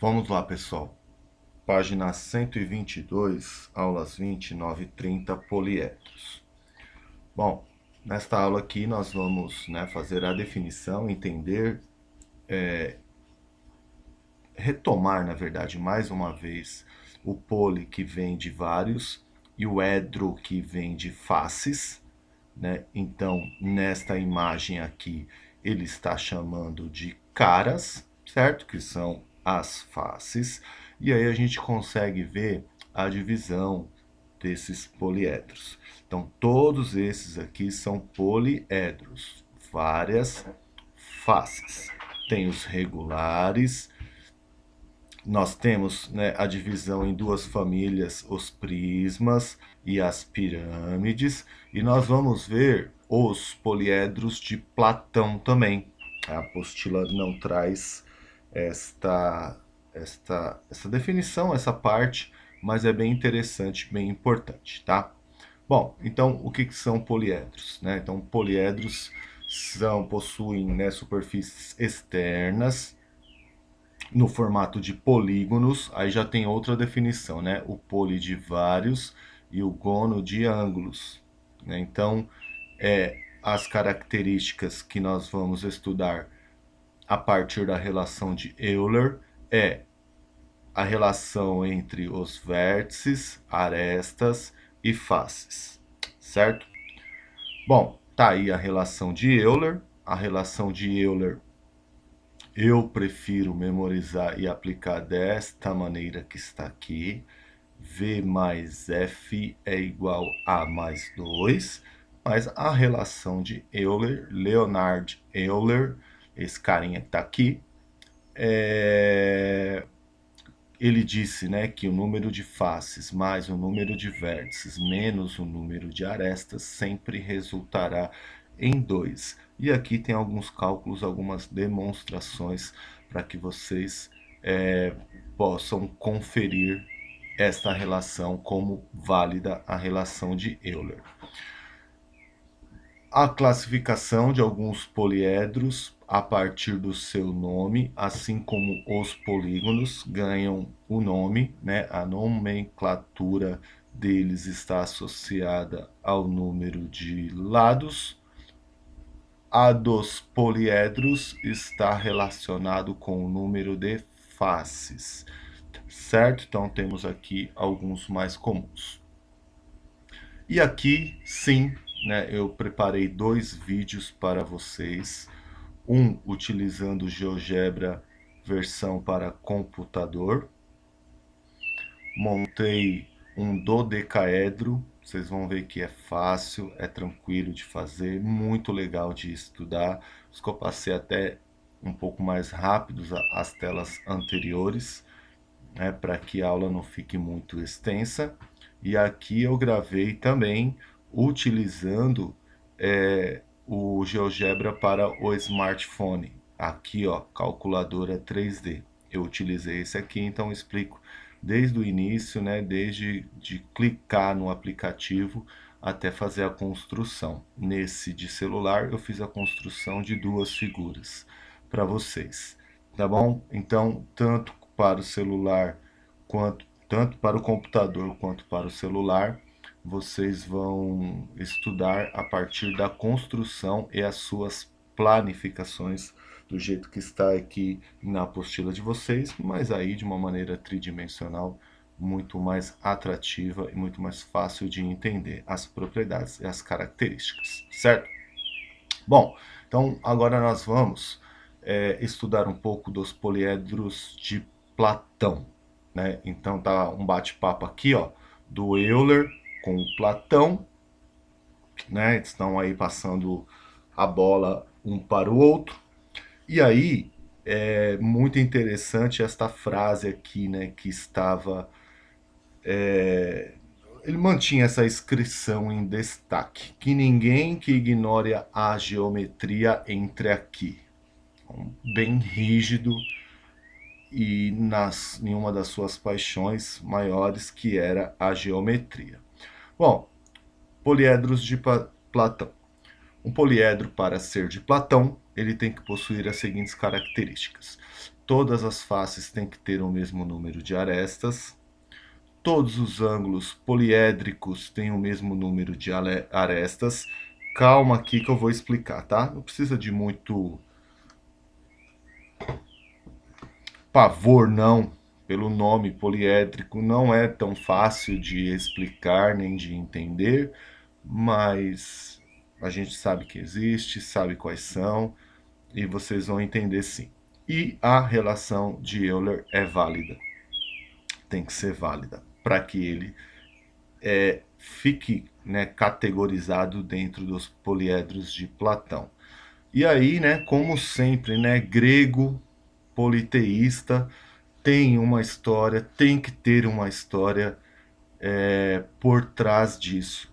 Vamos lá, pessoal. Página 122, aulas 29 e 30, poliedros. Bom, nesta aula aqui nós vamos, fazer a definição, entender, retomar, na verdade, mais uma vez, o poli que vem de vários e o edro que vem de faces, né? Então, nesta imagem aqui, ele está chamando de caras, certo? Que são as faces. E aí a gente consegue ver a divisão desses poliedros. Então, todos esses aqui são poliedros, várias faces. Tem os regulares, nós temos, né, a divisão em duas famílias, os prismas e as pirâmides, e nós vamos ver os poliedros de Platão também. A apostila não traz esta definição, essa parte, mas é bem interessante, bem importante, tá? Bom, então o que são poliedros, né? Então, poliedros possuem, né, superfícies externas no formato de polígonos. Aí já tem outra definição, né? O poli de vários e o gono de ângulos, né? Então, as características que nós vamos estudar a partir da relação de Euler é a relação entre os vértices, arestas e faces, certo? Bom, tá aí a relação de Euler. A relação de Euler eu prefiro memorizar e aplicar desta maneira que está aqui. V mais F é igual a mais 2. Mas a relação de Euler, Leonhard Euler, esse carinha que está aqui, ele disse, né, que o número de faces mais o número de vértices menos o número de arestas sempre resultará em 2. E aqui tem alguns cálculos, algumas demonstrações para que vocês possam conferir esta relação como válida, a relação de Euler. A classificação de alguns poliedros a partir do seu nome, assim como os polígonos ganham o nome, né? A nomenclatura deles está associada ao número de lados. A dos poliedros está relacionado com o número de faces, certo? Então temos aqui alguns mais comuns. E aqui, sim, né, eu preparei dois vídeos para vocês. Um utilizando GeoGebra versão para computador. Montei um dodecaedro. Vocês vão ver que é fácil, é tranquilo de fazer, muito legal de estudar. Os que eu passei até um pouco mais rápidos as telas anteriores, né, para que a aula não fique muito extensa. E aqui eu gravei também utilizando o GeoGebra para o smartphone. Aqui, ó, calculadora 3D. Eu utilizei esse aqui, então eu explico desde o início, né, desde de clicar no aplicativo até fazer a construção. Nesse de celular eu fiz a construção de duas figuras para vocês, tá bom? Então, tanto para o celular tanto para o computador quanto para o celular, vocês vão estudar a partir da construção e as suas planificações do jeito que está aqui na apostila de vocês, mas aí de uma maneira tridimensional, muito mais atrativa e muito mais fácil de entender as propriedades e as características, certo? Bom, então agora nós vamos estudar um pouco dos poliedros de Platão, né? Então tá um bate-papo aqui, ó, do Euler com o Platão, né? Estão aí passando a bola um para o outro. E aí é muito interessante esta frase aqui, né, que estava ele mantinha essa inscrição em destaque: que ninguém que ignore a geometria entre aqui. Bem rígido e em uma das suas paixões maiores, que era a geometria. Bom, poliedros de Platão. Um poliedro, para ser de Platão, ele tem que possuir as seguintes características: todas as faces têm que ter o mesmo número de arestas, todos os ângulos poliédricos têm o mesmo número de arestas. Calma aqui que eu vou explicar, tá? Não precisa de muito pavor, não. Pelo nome poliédrico, não é tão fácil de explicar nem de entender, mas a gente sabe que existe, sabe quais são, e vocês vão entender sim. E a relação de Euler é válida, tem que ser válida, para que ele fique, né, categorizado dentro dos poliedros de Platão. E aí, né, como sempre, né, grego, politeísta, tem uma história, tem que ter uma história por trás disso.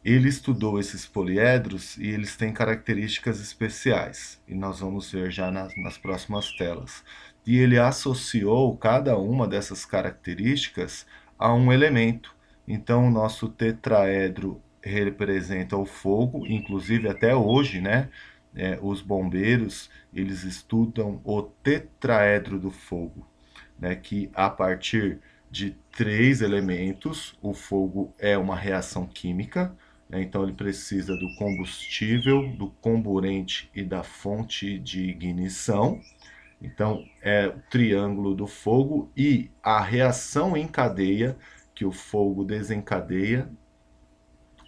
Ele estudou esses poliedros e eles têm características especiais, e nós vamos ver já nas próximas telas. E ele associou cada uma dessas características a um elemento. Então, o nosso tetraedro representa o fogo, inclusive até hoje, né? Os bombeiros, eles estudam o tetraedro do fogo, né? Que a partir de 3 elementos, o fogo é uma reação química, né? Então ele precisa do combustível, do comburente e da fonte de ignição. Então é o triângulo do fogo e a reação em cadeia que o fogo desencadeia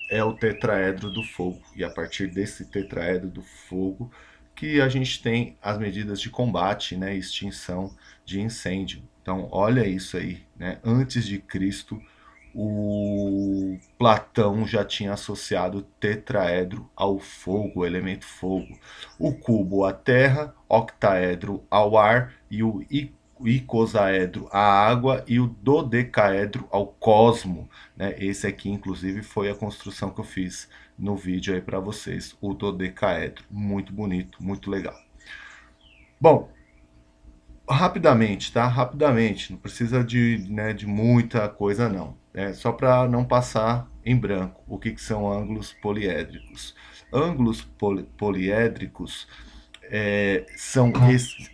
é o tetraedro do fogo. E a partir desse tetraedro do fogo que a gente tem as medidas de combate, né, extinção de incêndio. Então, olha isso aí, né? Antes de Cristo, o Platão já tinha associado o tetraedro ao fogo, o elemento fogo. O cubo à terra, octaedro ao ar e o icosaedro à água e o dodecaedro ao cosmo, né? Esse aqui, inclusive, foi a construção que eu fiz no vídeo aí para vocês, o dodecaedro. Muito bonito, muito legal. Bom, rapidamente, tá? Rapidamente, não precisa de muita coisa não. Só para não passar em branco. O que são ângulos poliédricos? Ângulos poliédricos são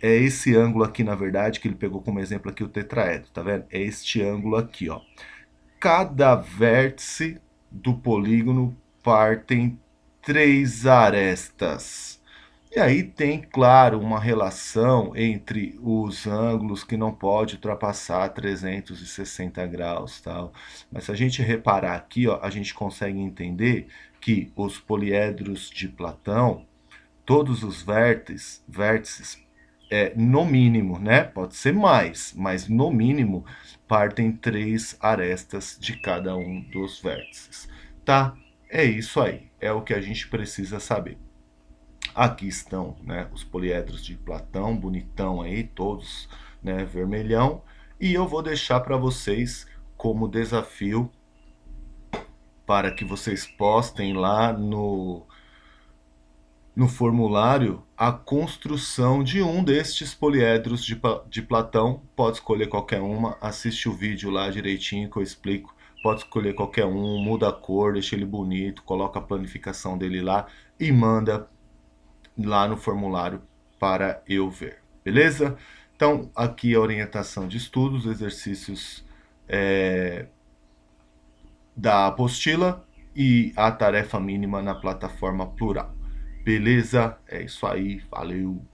esse ângulo aqui, na verdade, que ele pegou como exemplo aqui o tetraedro, tá vendo? É este ângulo aqui, ó. Cada vértice do polígono partem 3 arestas. E aí tem, claro, uma relação entre os ângulos que não pode ultrapassar 360 graus, tal. Mas se a gente reparar aqui, ó, a gente consegue entender que os poliedros de Platão, todos os vértices no mínimo, né? Pode ser mais, mas no mínimo partem 3 arestas de cada um dos vértices. Tá? É isso aí. É o que a gente precisa saber. Aqui estão, né, os poliedros de Platão, bonitão aí, todos, né, vermelhão. E eu vou deixar para vocês como desafio para que vocês postem lá no formulário a construção de um destes poliedros de Platão. Pode escolher qualquer uma, assiste o vídeo lá direitinho que eu explico. Pode escolher qualquer um, muda a cor, deixa ele bonito, coloca a planificação dele lá e manda lá no formulário para eu ver, beleza? Então, aqui a orientação de estudos, exercícios da apostila e a tarefa mínima na plataforma Plural. Beleza? É isso aí, valeu!